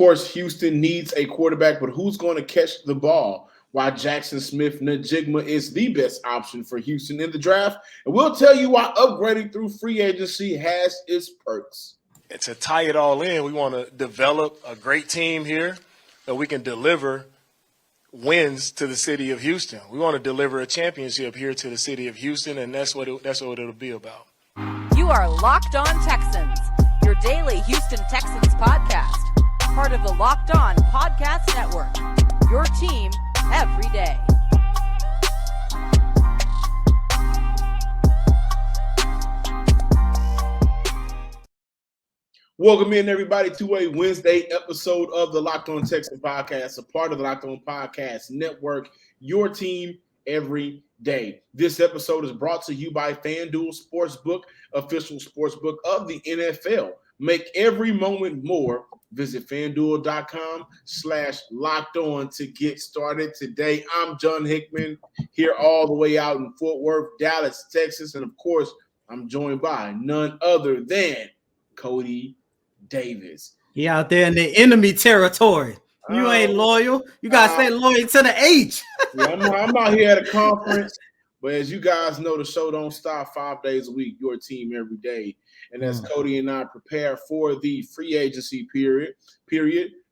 course, Houston needs a quarterback, but who's going to catch the ball? Why Jackson Smith-Njigba is the best option for Houston in the draft. And we'll tell you why upgrading through free agency has its perks. And to tie it all in, we want to develop a great team here that we can deliver wins to the city of Houston. We want to deliver a championship here to the city of Houston, and that's what it'll be about. You are Locked On Texans, your daily Houston Texans podcast, part of the Locked On Podcast Network, your team every day. Welcome in, everybody, to a Wednesday episode of the Locked On Texans podcast, a part of the Locked On Podcast Network, your team every day. This episode is brought to you by FanDuel Sportsbook, official sportsbook of the NFL. Make every moment more. Visit FanDuel.com/LockedOn to get started today. I'm John Hickman, here all the way out in Fort Worth, Dallas, Texas. And, of course, I'm joined by none other than Cody Davis. He out there in the enemy territory. You ain't loyal. You gotta stay loyal to the H. Yeah, I'm out here at a conference, but as you guys know, the show don't stop 5 days a week. Your team every day, and as Cody and I prepare for the free agency period,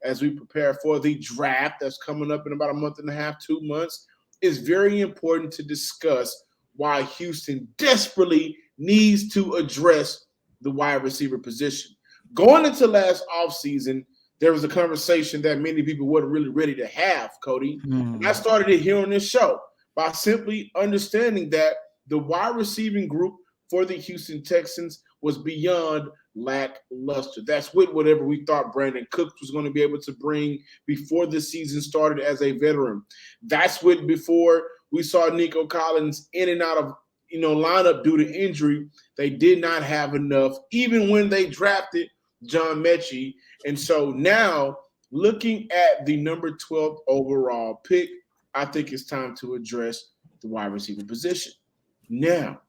as we prepare for the draft that's coming up in about a month and a half, 2 months, it's very important to discuss why Houston desperately needs to address the wide receiver position. Going into last offseason, there was a conversation that many people weren't really ready to have, Cody. And I started it here on this show by simply understanding that the wide receiving group for the Houston Texans was beyond lackluster. That's with whatever we thought Brandon Cooks was going to be able to bring before the season started as a veteran. That's with before we saw Nico Collins in and out of lineup due to injury. They did not have enough, even when they drafted John Mechie. And so now, looking at the number 12 overall pick, I think it's time to address the wide receiver position. Now,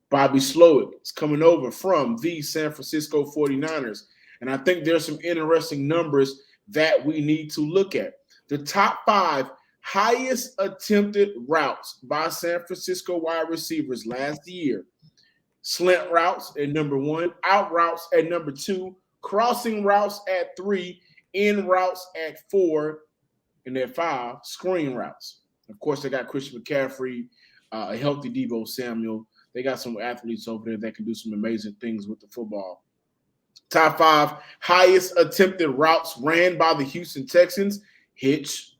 Bobby Slowick is coming over from the San Francisco 49ers, and I think there's some interesting numbers that we need to look at. The top 5 highest attempted routes by San Francisco wide receivers last year: slant routes at number 1, out routes at number 2, crossing routes at 3, in routes at 4, and at 5, screen routes. Of course, they got Christian McCaffrey, a healthy Deebo Samuel. They got some athletes over there that can do some amazing things with the football. Top 5 highest attempted routes ran by the Houston Texans: hitch,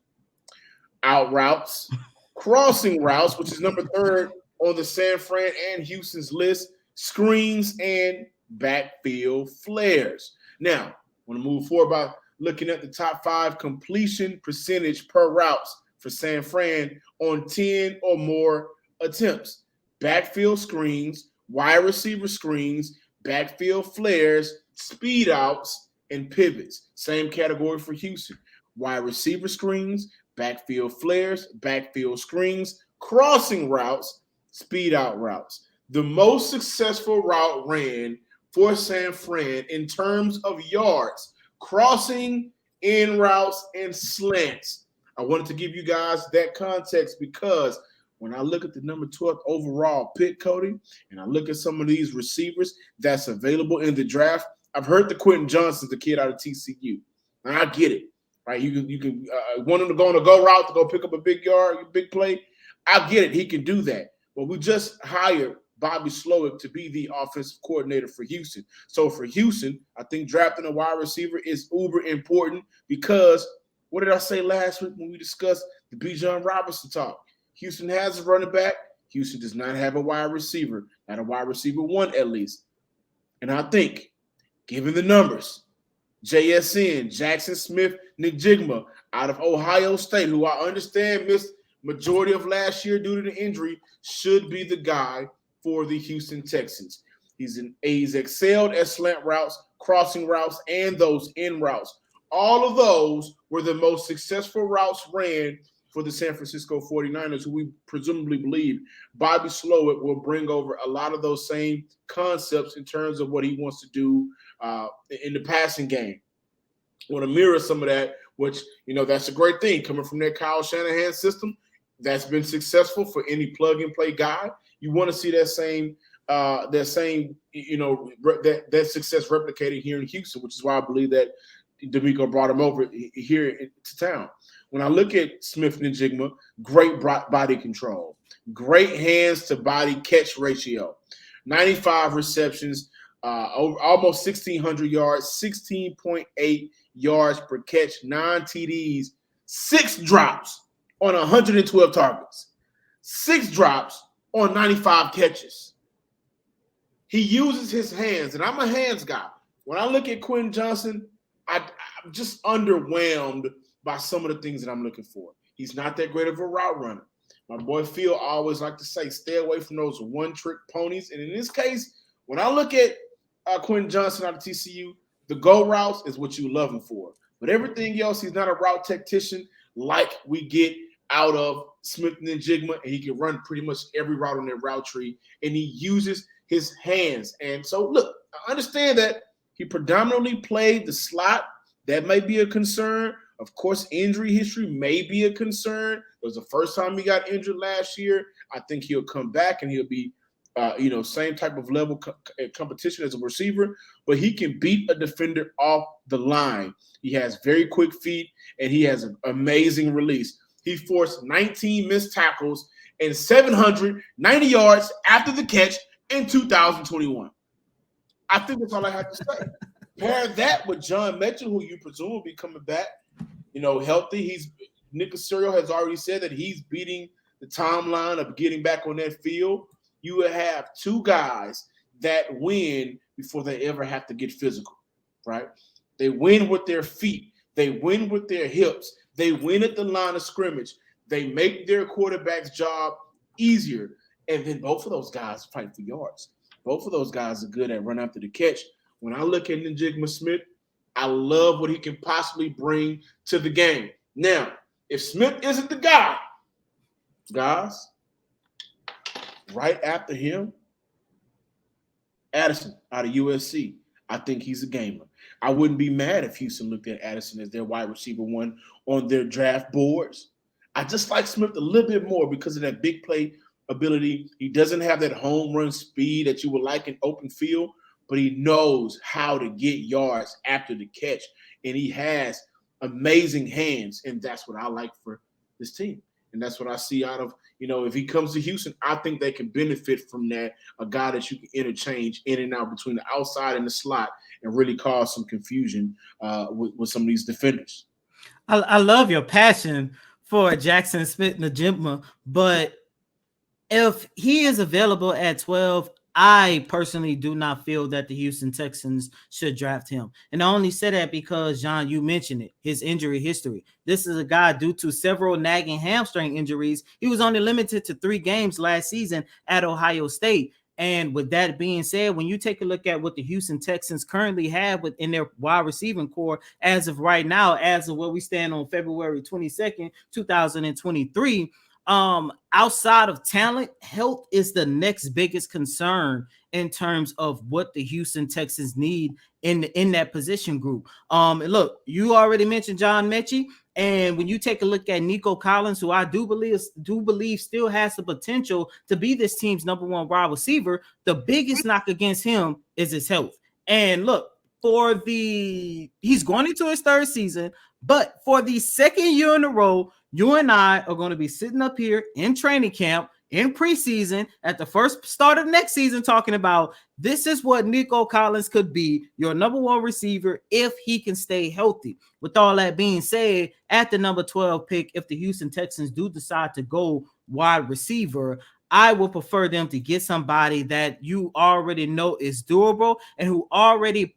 out routes, crossing routes, which is number 3rd on the San Fran and Houston's list, screens, and backfield flares. Now, I want to move forward by looking at the top 5 completion percentage per routes for San Fran on 10 or more attempts: backfield screens, wide receiver screens, backfield flares, speed outs, and pivots. Same category for Houston: wide receiver screens, backfield flares, backfield screens, crossing routes, speed out routes. The most successful route ran for San Fran in terms of yards, crossing, in routes, and slants. I wanted to give you guys that context because when I look at the number 12 overall pick, Cody, and I look at some of these receivers that's available in the draft, I've heard the Quentin Johnson's the kid out of TCU. And I get it, right? You can want him to go on a go route to go pick up a big yard, a big play. I get it. He can do that. But we just hired Bobby Slowick to be the offensive coordinator for Houston. So for Houston, I think drafting a wide receiver is uber important because what did I say last week when we discussed the Bijan Robinson talk? Houston has a running back. Houston does not have a wide receiver, not a wide receiver 1 at least. And I think, given the numbers, JSN, Jackson Smith-Njigba out of Ohio State, who I understand missed majority of last year due to the injury, should be the guy for the Houston Texans. He's excelled at slant routes, crossing routes, and those in routes. All of those were the most successful routes ran for the San Francisco 49ers, who we presumably believe Bobby Slowick will bring over a lot of those same concepts in terms of what he wants to do in the passing game. want to mirror some of that, which, that's a great thing coming from that Kyle Shanahan system that's been successful for any plug-and-play guy. You want to see that same that success replicated here in Houston, which is why I believe that D'Amico brought him over here to town. When I look at Smith-Njigba, great body control, great hands-to-body catch ratio, 95 receptions, almost 1,600 yards, 16.8 yards per catch, 9 TDs, 6 drops on 112 targets, 6 drops on 95 catches. He uses his hands, and I'm a hands guy. When I look at Quentin Johnson, I'm just underwhelmed by some of the things that I'm looking for. He's not that great of a route runner. My boy Phil always like to say, stay away from those one-trick ponies. And in this case, when I look at Quentin Johnson out of TCU, the go routes is what you love him for. But everything else, he's not a route tactician like we get out of Smith-Njigba, and he can run pretty much every route on that route tree, and he uses his hands. And so, look, I understand that he predominantly played the slot. That may be a concern. Of course, injury history may be a concern. It was the first time he got injured last year. I think he'll come back and he'll be, same type of level competition as a receiver, but he can beat a defender off the line. He has very quick feet, and he has an amazing release. He forced 19 missed tackles and 790 yards after the catch in 2021. I think that's all I have to say. Pair that with John Metchell, who you presume will be coming back, healthy. Nick Caserio has already said that he's beating the timeline of getting back on that field. You will have 2 guys that win before they ever have to get physical, right? They win with their feet. They win with their hips. They win at the line of scrimmage. They make their quarterback's job easier. And then both of those guys fight for yards. Both of those guys are good at run after the catch. When I look at Njigba Smith, I love what he can possibly bring to the game. Now, if Smith isn't the guy, guys, right after him, Addison out of USC. I think he's a gamer. I wouldn't be mad if Houston looked at Addison as their wide receiver 1 on their draft boards. I just like Smith a little bit more because of that big play ability. He doesn't have that home run speed that you would like in open field, but he knows how to get yards after the catch, and he has amazing hands, and that's what I like for this team. And that's what I see out of, if he comes to Houston, I think they can benefit from that, a guy that you can interchange in and out between the outside and the slot and really cause some confusion with some of these defenders. I love your passion for Jackson Smith-Njigba, but if he is available at 12, I personally do not feel that the Houston Texans should draft him. And I only say that because, John, you mentioned it, his injury history. This is a guy due to several nagging hamstring injuries. He was only limited to 3 games last season at Ohio State. And with that being said, when you take a look at what the Houston Texans currently have within their wide receiving core as of right now, as of where we stand on February 22nd, 2023, outside of talent, health is the next biggest concern in terms of what the Houston Texans need in that position group. Look, you already mentioned John Metchie, and when you take a look at Nico Collins, who I do believe still has the potential to be this team's number 1 wide receiver, the biggest knock against him is his health. And look, he's going into his 3rd season, but for the 2nd year in a row, you and I are going to be sitting up here in training camp, in preseason, at the first start of next season, talking about this is what Nico Collins could be, your number 1 receiver, if he can stay healthy. With all that being said, at the number 12 pick, if the Houston Texans do decide to go wide receiver, I would prefer them to get somebody that you already know is durable and who already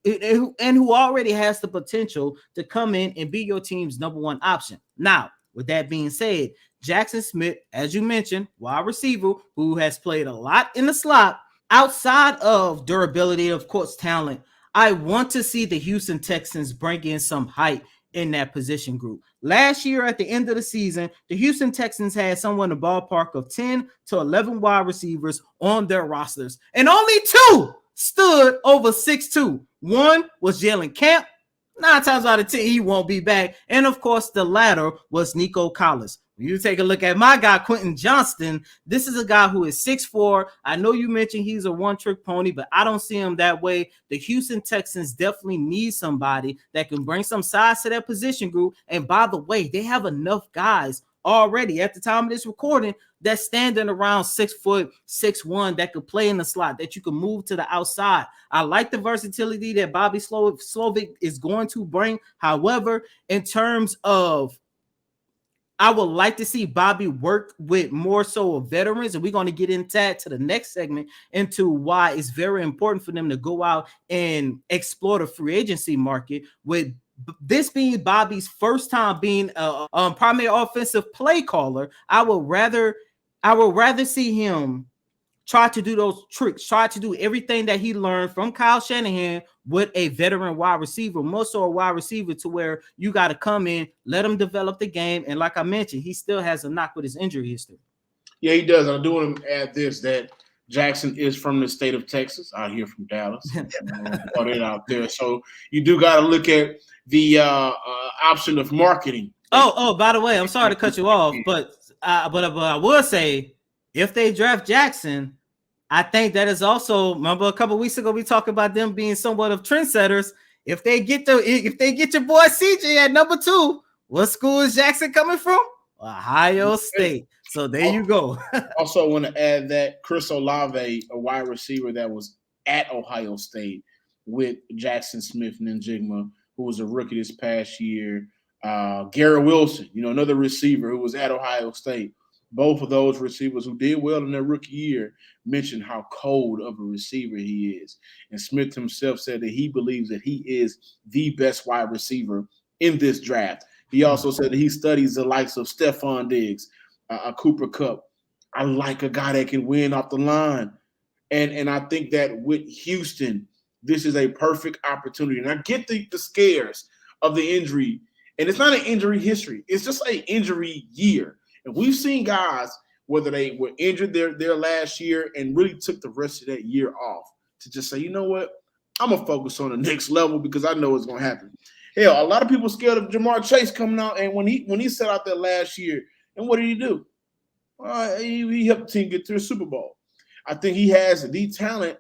has the potential to come in and be your team's number 1 option. Now, with that being said, Jackson Smith, as you mentioned, wide receiver who has played a lot in the slot, outside of durability, of course, talent, I want to see the Houston Texans bring in some height in that position group. Last year, at the end of the season, the Houston Texans had somewhere in the ballpark of 10 to 11 wide receivers on their rosters, and only 2 stood over 6'2". One was Jalen Camp. 9 times out of 10, he won't be back. And of course, the latter was Nico Collins. When you take a look at my guy, Quentin Johnston, this is a guy who is 6'4". I know you mentioned he's a one-trick pony, but I don't see him that way. The Houston Texans definitely need somebody that can bring some size to their position group. And by the way, they have enough guys already at the time of this recording that's standing around 6 foot, 6'1", that could play in the slot, that you can move to the outside. I like the versatility that Bobby Slovic is going to bring. However, in terms of, I would like to see Bobby work with more so of veterans, and we're going to get into that to the next segment, into why it's very important for them to go out and explore the free agency market, with this being Bobby's first time being a primary offensive play caller. I would rather see him try to do those tricks, try to do everything that he learned from Kyle Shanahan with a veteran wide receiver, more so a wide receiver to where you got to come in, let him develop the game. And like I mentioned, he still has a knock with his injury history. Yeah, he does. I do want to add this, that Jackson is from the state of Texas, out here from Dallas. Put it out there. So you do got to look at the option of marketing. Oh, by the way, I'm sorry to cut you off, but I will say, if they draft Jackson, I think that is also, remember a couple of weeks ago we talked about them being somewhat of trendsetters. If they get your boy CJ at number 2, what school is Jackson coming from? Ohio State. So there you go. Also want to add that Chris Olave, a wide receiver that was at Ohio State with Jackson Smith and Njigma, who was a rookie this past year. Garrett Wilson, another receiver who was at Ohio State. Both of those receivers who did well in their rookie year mentioned how cold of a receiver he is. And Smith himself said that he believes that he is the best wide receiver in this draft. He also said that he studies the likes of Stephon Diggs, Cooper Kupp. I like a guy that can win off the line. And I think that with Houston, this is a perfect opportunity. And I get the scares of the injury. And it's not an injury history. It's just an injury year. And we've seen guys, whether they were injured their last year and really took the rest of that year off to just say, you know what, I'm going to focus on the next level because I know it's going to happen. Hell, a lot of people scared of Jamar Chase coming out. And when he set out there last year, and what did he do? He helped the team get to the Super Bowl. I think he has the talent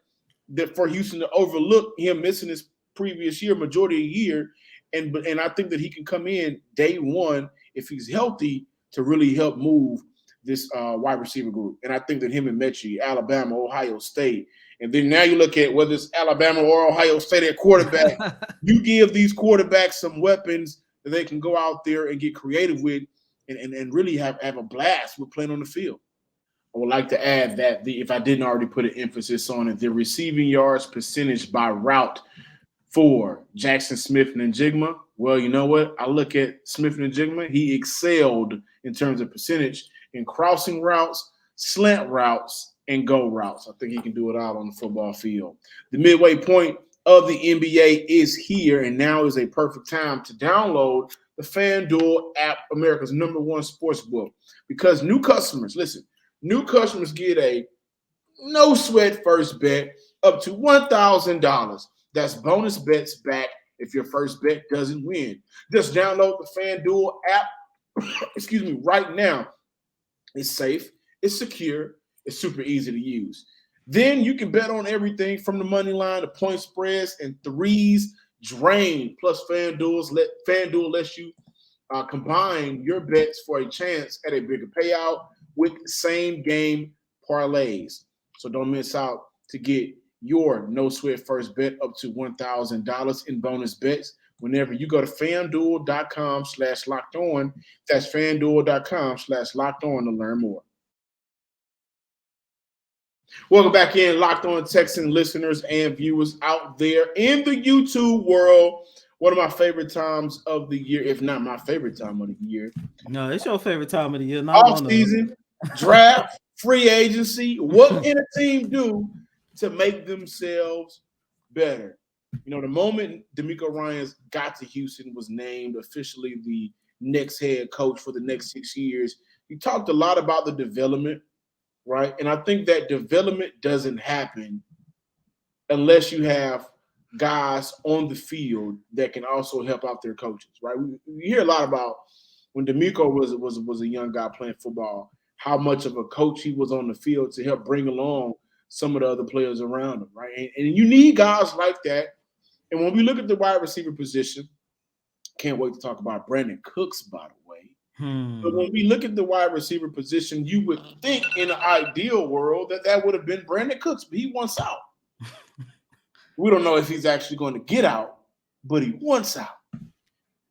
that for Houston to overlook him missing his previous year, majority of the year. And I think that he can come in day one, if he's healthy, to really help move this wide receiver group. And I think that him and Mechie, Alabama, Ohio State, and then now you look at whether it's Alabama or Ohio State at quarterback, you give these quarterbacks some weapons that they can go out there and get creative with and really have a blast with playing on the field. I would like to add that if I didn't already put an emphasis on it, the receiving yards percentage by route for Jackson Smith and Njigma, well, you know what? I look at Smith and Njigma. He excelled in terms of percentage in crossing routes, slant routes, and go routes. I think he can do it all on the football field. The midway point of the NBA is here, and now is a perfect time to download the FanDuel app, America's #1 sports book, because new customers get a no sweat first bet up to $1,000. That's bonus bets back if your first bet doesn't win. Just download the FanDuel app, right now. It's safe, it's secure, it's super easy to use. Then you can bet on everything from the money line to point spreads and threes drain. Plus, FanDuel lets you combine your bets for a chance at a bigger payout with same game parlays. So don't miss out to get your no sweat first bet up to $1,000 in bonus bets whenever you go to FanDuel.com/locked-on. That's FanDuel.com/locked-on to learn more. Welcome back in, Locked On Texan listeners and viewers out there in the YouTube world. One of my favorite times of the year, if not my favorite time of the year. No, it's your favorite time of the year. Off season, draft, free agency. What can a team do to make themselves better? The moment DeMeco Ryans got to Houston, was named officially the next head coach for the next 6 years. He talked a lot about the development, right? And I think that development doesn't happen unless you have guys on the field that can also help out their coaches, right? We hear a lot about when D'Amico was a young guy playing football, how much of a coach he was on the field to help bring along some of the other players around him, right? And you need guys like that. And when we look at the wide receiver position, can't wait to talk about Brandon Cooks, by the way. But when we look at the wide receiver position, you would think in an ideal world that would have been Brandon Cooks, but he wants out. We don't know if he's actually going to get out, but he wants out.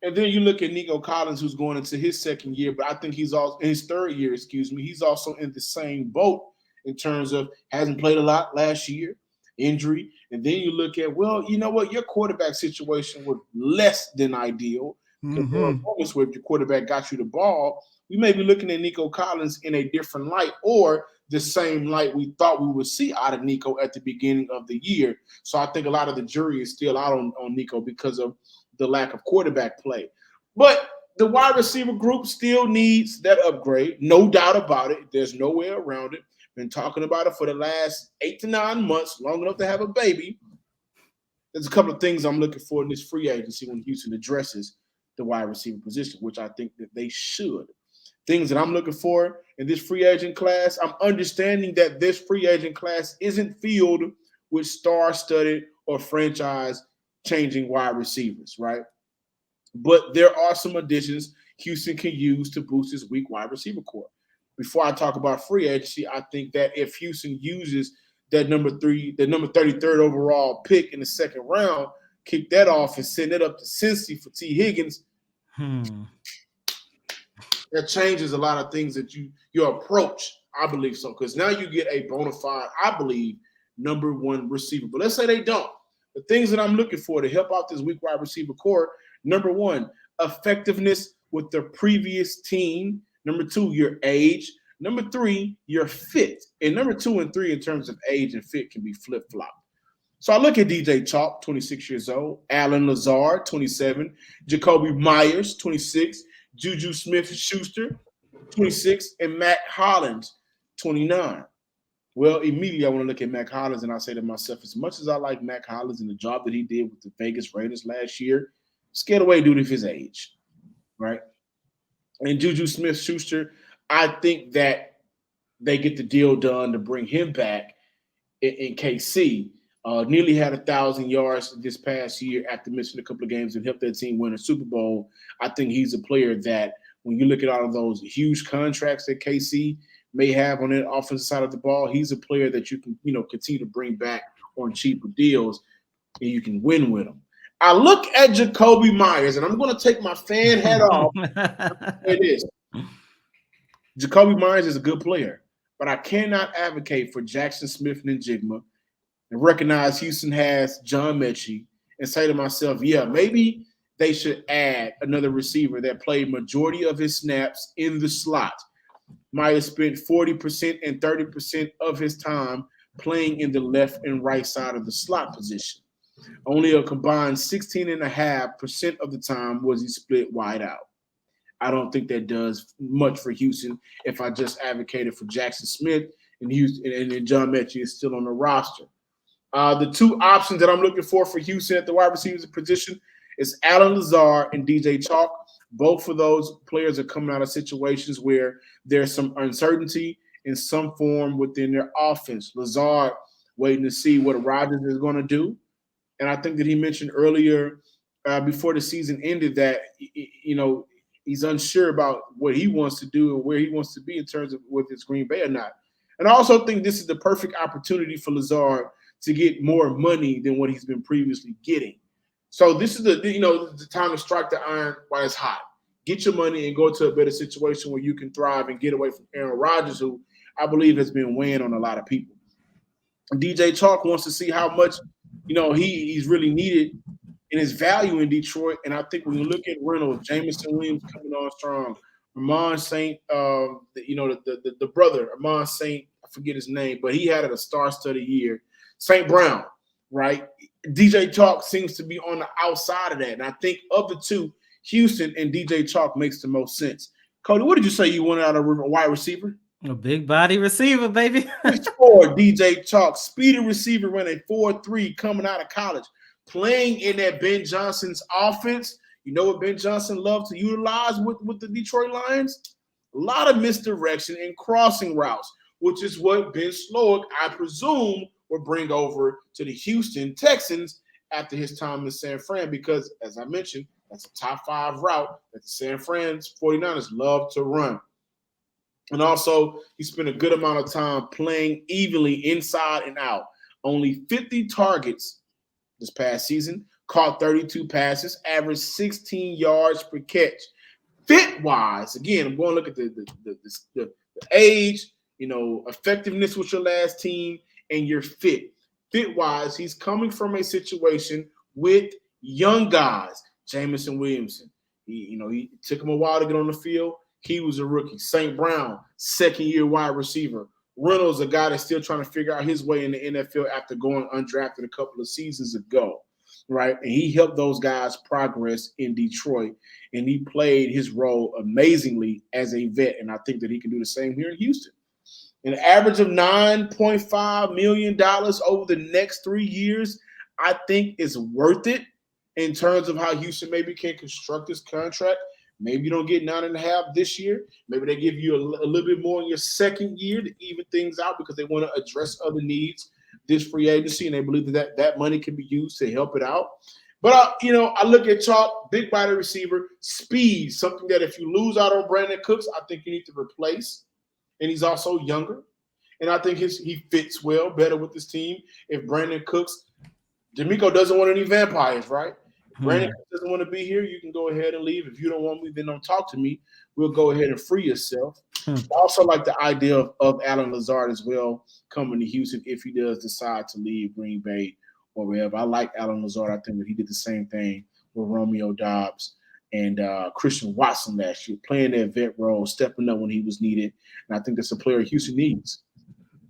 And then you look at Nico Collins, who's going into his second year, but I think he's also in his third year, he's also in the same boat in terms of hasn't played a lot last year, injury. And then you look at, well, you know what? Your quarterback situation was less than ideal. Because there are moments where if your quarterback got you the ball, we may be looking at Nico Collins in a different light or the same light we thought we would see out of Nico at the beginning of the year. So I think a lot of the jury is still out on Nico because of the lack of quarterback play. But the wide receiver group still needs that upgrade, no doubt about it. There's no way around it. Been talking about it for the last 8 to 9 months, long enough to have a baby. There's a couple of things I'm looking for in this free agency when Houston addresses the wide receiver position, which I think that they should. Things that I'm looking for in this free agent class, I'm understanding that this free agent class isn't filled with star-studded or franchise-changing wide receivers, right? But there are some additions Houston can use to boost his weak wide receiver core. Before I talk about free agency, I think that if Houston uses that number 33rd overall pick in the second round, kick that off and send it up to Cincy for T. Higgins, that changes a lot of things that your approach, I believe so. Because now you get a bona fide, I believe, number one receiver. But let's say they don't. The things that I'm looking for to help out this weak wide receiver core, number one, effectiveness with the previous team. Number two, your age. Number three, your fit. And number 2 and 3 in terms of age and fit can be flip-flopped. So I look at DJ Chalk, 26 years old, Alan Lazard, 27, Jacoby Myers, 26, Juju Smith-Schuster, 26, and Matt Hollins, 29. Well, immediately I want to look at Matt Hollins and I say to myself, as much as I like Matt Hollins and the job that he did with the Vegas Raiders last year, scared away due to his age, right? And Juju Smith-Schuster, I think that they get the deal done to bring him back in KC. Nearly had 1,000 yards this past year after missing a couple of games and helped that team win a Super Bowl. I think he's a player that when you look at all of those huge contracts that KC may have on the offensive side of the ball, he's a player that you can, continue to bring back on cheaper deals and you can win with him. I look at Jacoby Myers, and I'm going to take my fan hat off. It is. Jacoby Myers is a good player, but I cannot advocate for Jackson Smith-Njigba and recognize Houston has John Mechie and say to myself, yeah, maybe they should add another receiver that played majority of his snaps in the slot. Myers spent 40% and 30% of his time playing in the left and right side of the slot position. Only a combined 16.5% of the time was he split wide out. I don't think that does much for Houston if I just advocated for Jackson Smith and Houston and John Mechie is still on the roster. The two options that I'm looking for Houston at the wide receiver position is Alan Lazard and DJ Chalk. Both of those players are coming out of situations where there's some uncertainty in some form within their offense. Lazard waiting to see what Rodgers is going to do. And I think that he mentioned earlier before the season ended that, he's unsure about what he wants to do and where he wants to be in terms of whether it's Green Bay or not. And I also think this is the perfect opportunity for Lazard to get more money than what he's been previously getting. So this is the time to strike the iron while it's hot. Get your money and go to a better situation where you can thrive and get away from Aaron Rodgers, who I believe has been weighing on a lot of people. DJ Chalk wants to see how much, he's really needed in his value in Detroit. And I think when you look at Reynolds, Jameson Williams coming on strong, Ramon St., the brother, Ramon St., I forget his name, but he had a star-studded year. St. Brown, right? DJ Chalk seems to be on the outside of that. And I think of the two, Houston and DJ Chalk makes the most sense. Cody, what did you say you wanted out of a wide receiver? A big body receiver, baby. 6'4", DJ Chalk, speedy receiver, running 4.3 coming out of college. playing in that Ben Johnson's offense. You know what Ben Johnson loved to utilize with the Detroit Lions? A lot of misdirection and crossing routes, which is what Ben Slowick, I presume, will bring over to the Houston Texans after his time in San Fran, because, as I mentioned, that's a top 5 route that the San Fran's 49ers love to run. And also, he spent a good amount of time playing evenly inside and out. Only 50 targets this past season, caught 32 passes, averaged 16 yards per catch. Fit-wise, again, I'm going to look at the age, effectiveness with your last team, and your fit. Fit-wise, he's coming from a situation with young guys. Jamison Williamson, he took him a while to get on the field. He was a rookie. St. Brown, second-year wide receiver. Reynolds, a guy that's still trying to figure out his way in the NFL after going undrafted a couple of seasons ago, right? And he helped those guys progress in Detroit, and he played his role amazingly as a vet, and I think that he can do the same here in Houston. An average of $9.5 million over the next 3 years, I think is worth it in terms of how Houston maybe can construct this contract. Maybe you don't get 9.5 this year. Maybe they give you a little bit more in your second year to even things out because they want to address other needs this free agency, and they believe that money can be used to help it out. But, I look at Chalk, big body receiver, speed, something that if you lose out on Brandon Cooks, I think you need to replace. And he's also younger. And I think he fits better with this team. If Brandon Cooks, D'Amico doesn't want any vampires, right? Brandon doesn't want to be here, you can go ahead and leave. If you don't want me, then don't talk to me. We'll go ahead and free yourself. I also like the idea of Alan Lazard as well coming to Houston if he does decide to leave Green Bay or wherever. I like Alan Lazard. I think that he did the same thing with Romeo Doubs and Christian Watson last year, playing that vet role, stepping up when he was needed. And I think that's a player Houston needs.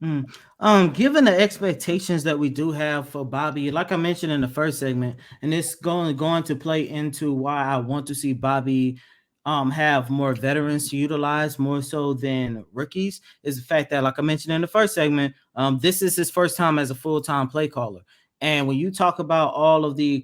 Given the expectations that we do have for Bobby, like I mentioned in the first segment, and it's going to play into why I want to see Bobby have more veterans to utilize more so than rookies, is the fact that, like I mentioned in the first segment, this is his first time as a full-time play caller. And when you talk about all of the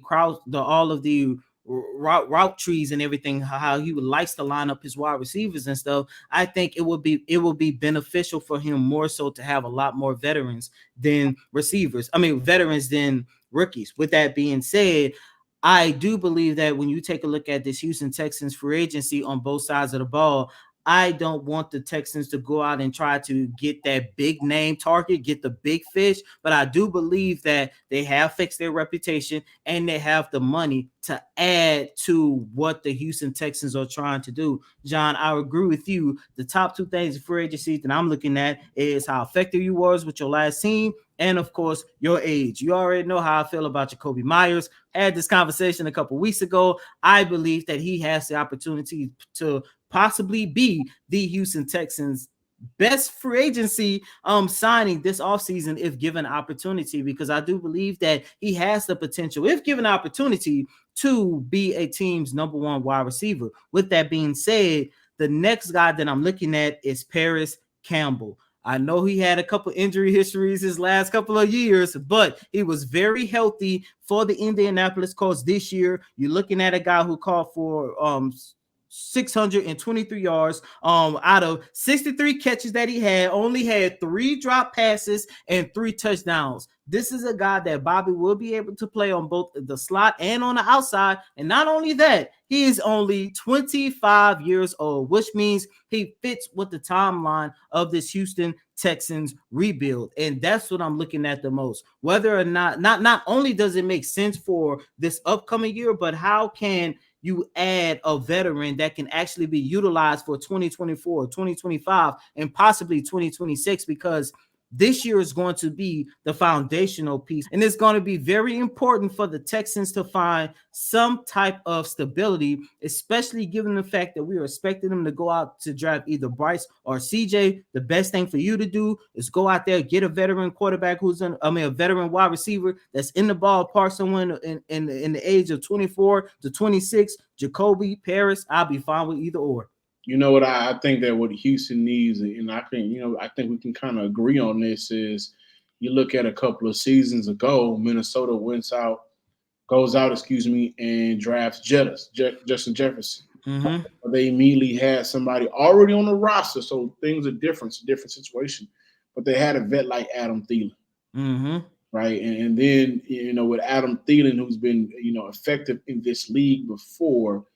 route trees and everything, how he likes to line up his wide receivers and stuff, I think it will be beneficial for him more so to have a lot more veterans than veterans than rookies. With that being said, I do believe that when you take a look at this Houston Texans free agency on both sides of the ball, I don't want the Texans to go out and try to get that big name target, get the big fish, but I do believe that they have fixed their reputation and they have the money to add to what the Houston Texans are trying to do. John, I agree with you. The top 2 things in free agency that I'm looking at is how effective you was with your last team, and of course, your age. You already know how I feel about Jacoby Myers. Had this conversation a couple weeks ago. I believe that he has the opportunity to possibly be the Houston Texans' best free agency signing this offseason if given opportunity, because I do believe that he has the potential, if given opportunity, to be a team's number 1 wide receiver. With that being said, the next guy that I'm looking at is Paris Campbell. I know he had a couple injury histories his last couple of years, but he was very healthy for the Indianapolis Colts this year. You're looking at a guy who caught for 623 yards out of 63 catches that he had, only had 3 drop passes and 3 touchdowns. This is a guy that Bobby will be able to play on both the slot and on the outside. And not only that, he is only 25 years old, which means he fits with the timeline of this Houston Texans rebuild. And that's what I'm looking at the most. Whether or not only does it make sense for this upcoming year, but how can you add a veteran that can actually be utilized for 2024, 2025, and possibly 2026, because this year is going to be the foundational piece, and it's going to be very important for the Texans to find some type of stability, especially given the fact that we are expecting them to go out to draft either Bryce or CJ. The best thing for you to do is go out there, get a veteran quarterback a veteran wide receiver that's in the ballpark, someone in the age of 24 to 26. Jacoby, Paris, I'll be fine with either or. You know what I think that what Houston needs, and I think we can kind of agree on this, is you look at a couple of seasons ago, Minnesota wins out goes out, and drafts Justin Jefferson. Mm-hmm. They immediately had somebody already on the roster, so things are different. It's a different situation. But they had a vet like Adam Thielen, Mm-hmm. right? And then with Adam Thielen, who's been effective in this league before,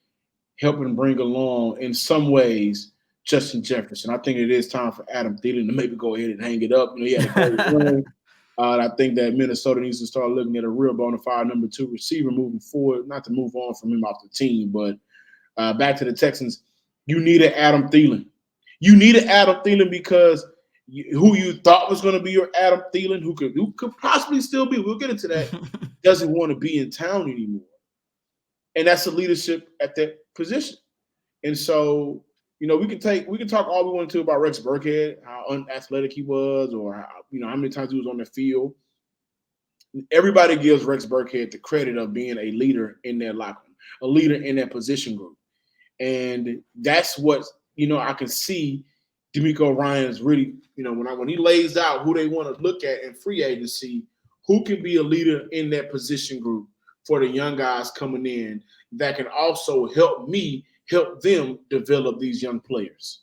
helping bring along in some ways Justin Jefferson. I think it is time for Adam Thielen to maybe go ahead and hang it up. He had a great run. I think that Minnesota needs to start looking at a real bona fide number 2 receiver moving forward. Not to move on from him off the team, but back to the Texans, you needed Adam Thielen. You needed Adam Thielen because who you thought was going to be your Adam Thielen, who could possibly still be, we'll get into that, doesn't want to be in town anymore. And that's the leadership at that position. And so, we can talk all we want to about Rex Burkhead, how unathletic he was, or how many times he was on the field. Everybody gives Rex Burkhead the credit of being a leader in their locker room, a leader in their position group. And that's what, I can see DeMeco Ryans really, when he lays out who they want to look at in free agency, who can be a leader in that position group for the young guys coming in that can also help them develop these young players.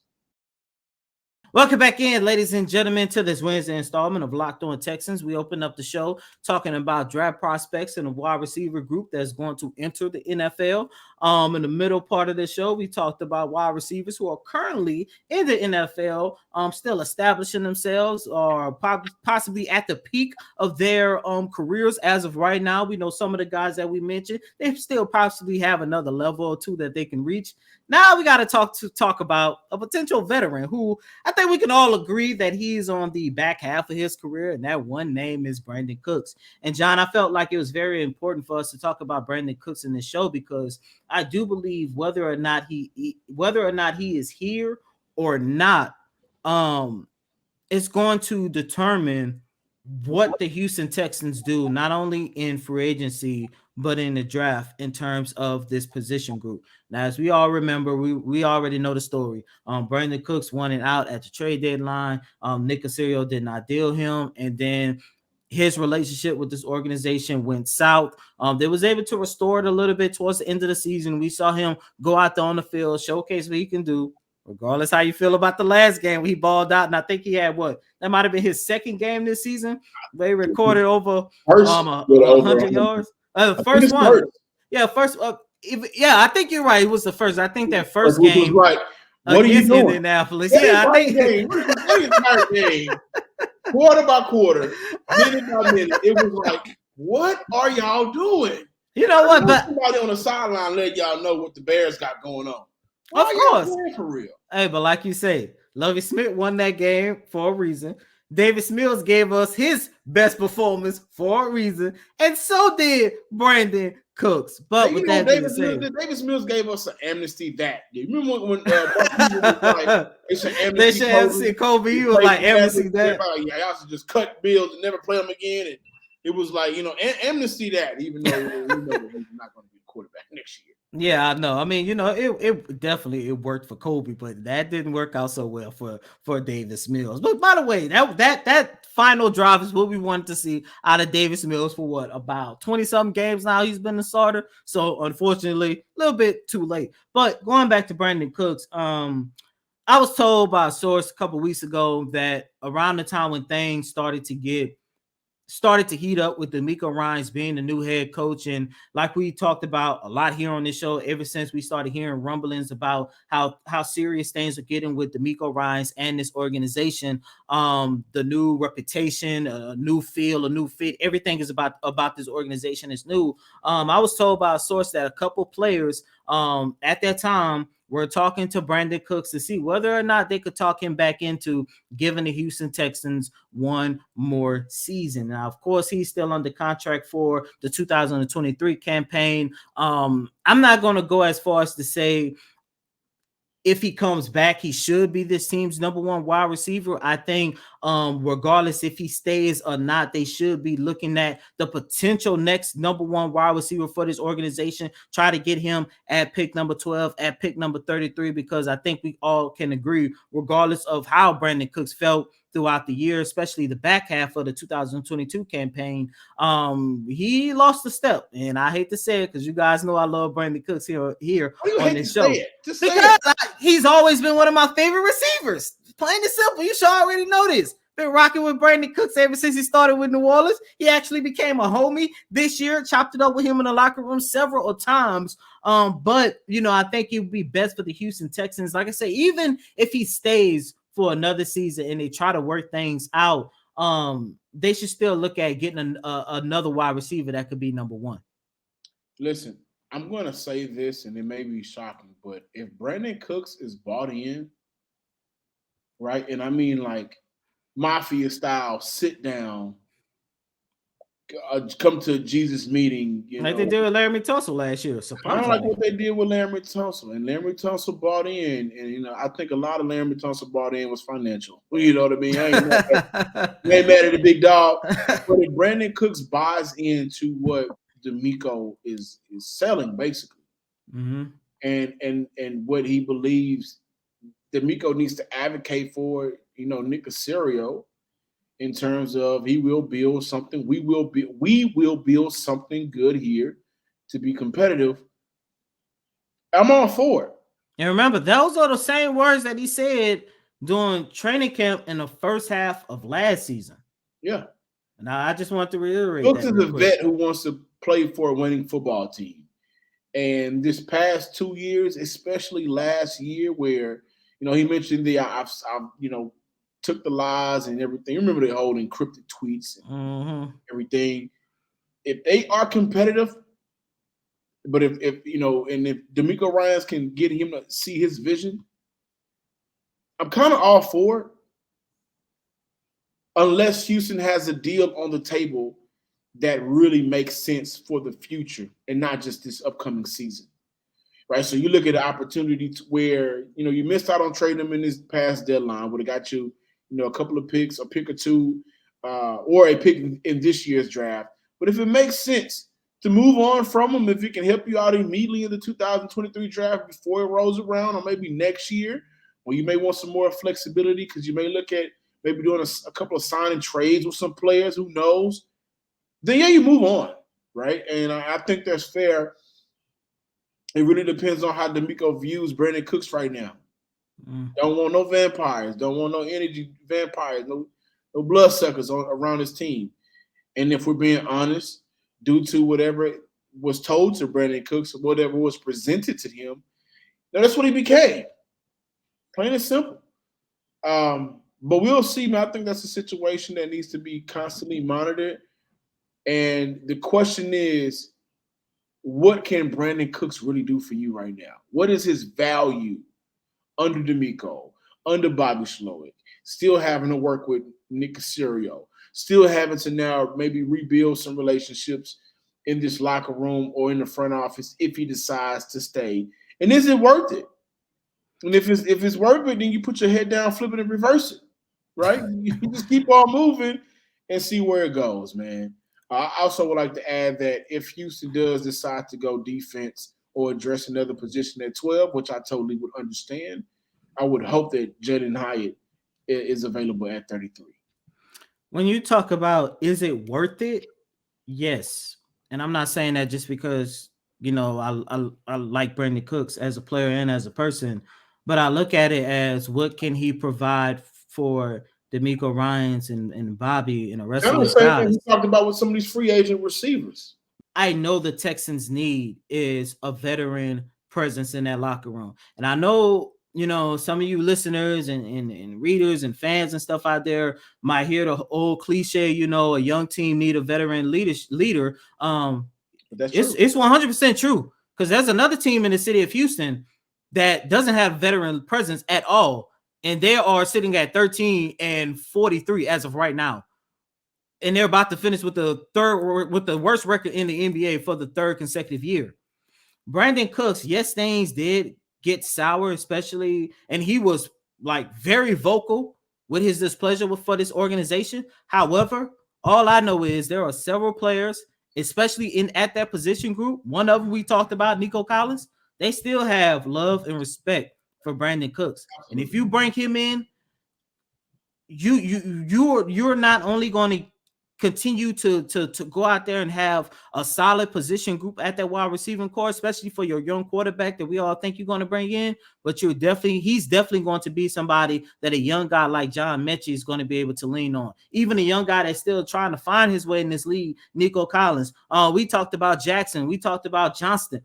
Welcome back in, ladies and gentlemen, to this Wednesday installment of Locked On Texans. We open up the show talking about draft prospects and a wide receiver group that's going to enter the NFL. In the middle part of the show, we talked about wide receivers who are currently in the NFL, still establishing themselves or possibly at the peak of their careers as of right now. We know some of the guys that we mentioned, they still possibly have another level or two that they can reach. Now we got to talk about a potential veteran who I think we can all agree that he's on the back half of his career, and that one name is Brandon Cooks. And John, I felt like it was very important for us to talk about Brandon Cooks in this show because I do believe whether or not he is here or not, it's going to determine what the Houston Texans do, not only in free agency, but in the draft in terms of this position group. Now, as we all remember, we already know the story. Brandon Cooks wanted out at the trade deadline. Nick Caserio did not deal him. And then his relationship with this organization went south. They was able to restore it a little bit towards the end of the season. We saw him go out there on the field, showcase what he can do. Regardless how you feel about the last game, he balled out, and I think he had that might have been his second game this season. They recorded over 100 yards. The first one, first. I think you're right. It was the first. I think that first game was right. What are you doing? Indianapolis. I think game, quarter by quarter, minute by minute. It was like, what are y'all doing? You know what? But somebody on the sideline let y'all know what the Bears got going on. Of course, for real. Hey, but like you say, Lovie Smith won that game for a reason. Davis Mills gave us his best performance for a reason, and so did Brandon Cooks. But with that being said, Davis Mills gave us an amnesty that. You remember when was like, it's an amnesty? They should Kobe. You was like amnesty that. Y'all should just cut Bills and never play them again. And it was like amnesty that, even though we know that he's not going to be the quarterback next year. Yeah, I know. I mean, it definitely worked for Kobe, but that didn't work out so well for Davis Mills. But by the way, that final drive is what we wanted to see out of Davis Mills for about 20-something games now. He's been the starter. So unfortunately, a little bit too late. But going back to Brandon Cooks, I was told by a source a couple weeks ago that around the time when things started to heat up with DeMeco Ryans being the new head coach. And like we talked about a lot here on this show, ever since we started hearing rumblings about how serious things are getting with DeMeco Ryans and this organization, the new reputation, a new feel, a new fit, everything is about this organization is new. I was told by a source that a couple players at that time were talking to Brandon Cooks to see whether or not they could talk him back into giving the Houston Texans one more season. Now, of course, he's still under contract for the 2023 campaign. I'm not going to go as far as to say if he comes back, he should be this team's number one wide receiver. I think regardless if he stays or not, they should be looking at the potential next number one wide receiver for this organization. Try to get him at pick number 12, at pick number 33, because I think we all can agree, regardless of how Brandon Cooks felt throughout the year, especially the back half of the 2022 campaign, he lost a step. And I hate to say it because you guys know I love Brandon Cooks here on this show. Because he's always been one of my favorite receivers. Plain and simple. You should already know this. Been rocking with Brandon Cooks ever since he started with New Orleans. He actually became a homie this year, chopped it up with him in the locker room several times. But, I think it would be best for the Houston Texans. Like I say, even if he stays for another season and they try to work things out, they should still look at getting another wide receiver that could be number one. Listen, I'm going to say this, and it may be shocking, but if Brandon Cooks is bought in, right, and I mean like mafia style, sit down, come to Jesus meeting. Like they did with Laremy Tunsil last year. I don't like what they did with Laremy Tunsil. And Laremy Tunsil bought in. And, I think a lot of Laremy Tunsil bought in was financial. You know what I mean? I ain't mad at the big dog. But if Brandon Cooks buys into what DeMeco is selling, basically, and what he believes DeMeco needs to advocate for, Nick Caserio, in terms of he will build something. We will build something good here to be competitive. I'm all for it. And remember, those are the same words that he said during training camp in the first half of last season. Yeah. And I just want to reiterate Cooks is a vet who wants to play for a winning football team. And this past 2 years, especially last year, where he mentioned I've took the lies and everything. Remember the whole encrypted tweets and everything. If they are competitive, but if DeMeco Ryans can get him to see his vision, I'm kind of all for it. Unless Houston has a deal on the table that really makes sense for the future and not just this upcoming season. Right, so you look at the opportunity to where you missed out on trading him in this past deadline. Would have got you, a couple of picks, a pick or two, or a pick in this year's draft. But if it makes sense to move on from him, if it can help you out immediately in the 2023 draft before it rolls around, or maybe next year, when you may want some more flexibility because you may look at maybe doing a couple of signing trades with some players, who knows? Then you move on, right? And I think that's fair. It really depends on how DeMeco views Brandon Cooks right now. Don't want no vampires. Don't want no energy vampires. No bloodsuckers around his team. And if we're being honest, due to whatever was told to Brandon Cooks, or whatever was presented to him, that's what he became. Plain and simple. But we'll see, man. I think that's a situation that needs to be constantly monitored. And the question is, what can Brandon Cooks really do for you right now? What is his value under DeMeco, under Bobby Slowick, still having to work with Nick Caserio, still having to now maybe rebuild some relationships in this locker room or in the front office if he decides to stay? And is it worth it? And if it's worth it, then you put your head down, flip it, and reverse it, right? You just keep on moving and see where it goes, man. I also would like to add that if Houston does decide to go defense or address another position at 12, which I totally would understand, I would hope that Jaden Hyatt is available at 33. When you talk about is it worth it? Yes. And I'm not saying that just because, I like Brandon Cooks as a player and as a person, but I look at it as what can he provide for DeMeco Ryans and Bobby and the rest of these guys. We talked about with some of these free agent receivers. I know the Texans' need is a veteran presence in that locker room. And I know, some of you listeners and readers and fans and stuff out there might hear the old cliche, a young team need a veteran leader. It's 100% true, because there's another team in the city of Houston that doesn't have veteran presence at all. And they are sitting at 13-43 as of right now. And they're about to finish with the worst record in the NBA for the third consecutive year. Brandon Cooks, yes, things did get sour, especially, and he was like very vocal with his displeasure for this organization. However, all I know is there are several players, especially at that position group. One of them we talked about, Nico Collins. They still have love and respect for Brandon Cooks. And if you bring him in, you're not only going to continue to go out there and have a solid position group at that wide receiving core, especially for your young quarterback that we all think you're going to bring in, but he's definitely going to be somebody that a young guy like John Mechie is going to be able to lean on. Even a young guy that's still trying to find his way in this league, Nico Collins. We talked about Jackson. We talked about Johnston.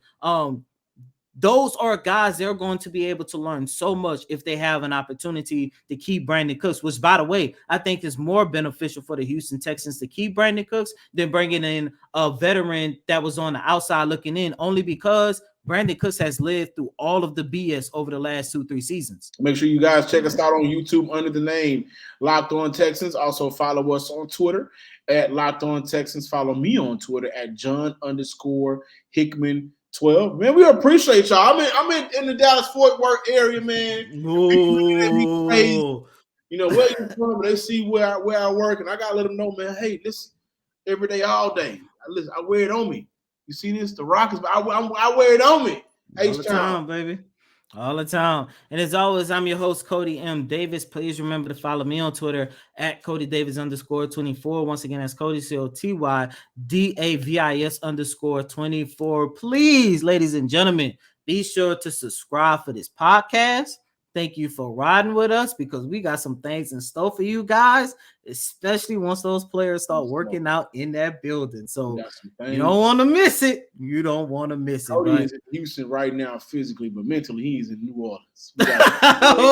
Those are guys they're going to be able to learn so much if they have an opportunity to keep Brandon Cooks, which, by the way, I think is more beneficial for the Houston Texans to keep Brandon Cooks than bringing in a veteran that was on the outside looking in, only because Brandon Cooks has lived through all of the BS over the last 2-3 seasons. Make sure you guys check us out on YouTube under the name Locked On Texans. Also follow us on Twitter at Locked On Texans. Follow me on Twitter at John_Hickman 12. Man, we appreciate y'all. I'm in the Dallas-Fort Worth area, man. Ooh. You know, where you from? They see where I work, and I gotta let them know, man. Hey, listen, every day, all day. I wear it on me. You see this? The Rockets, but I wear it on me. All the time, baby. All the time. And as always, I'm your host, Cody M. Davis. Please remember to follow me on Twitter at CodyDavis_24. Once again, that's Cody COTYDAVIS_24. Please, ladies and gentlemen, be sure to subscribe for this podcast. Thank you for riding with us, because we got some things in store for you guys, especially once those players start working out in that building. So you don't want to miss it. You don't want to miss it. Cody is in Houston right now physically, but mentally he's in New Orleans.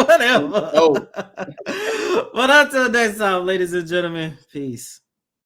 Whatever. But until next time, ladies and gentlemen, peace.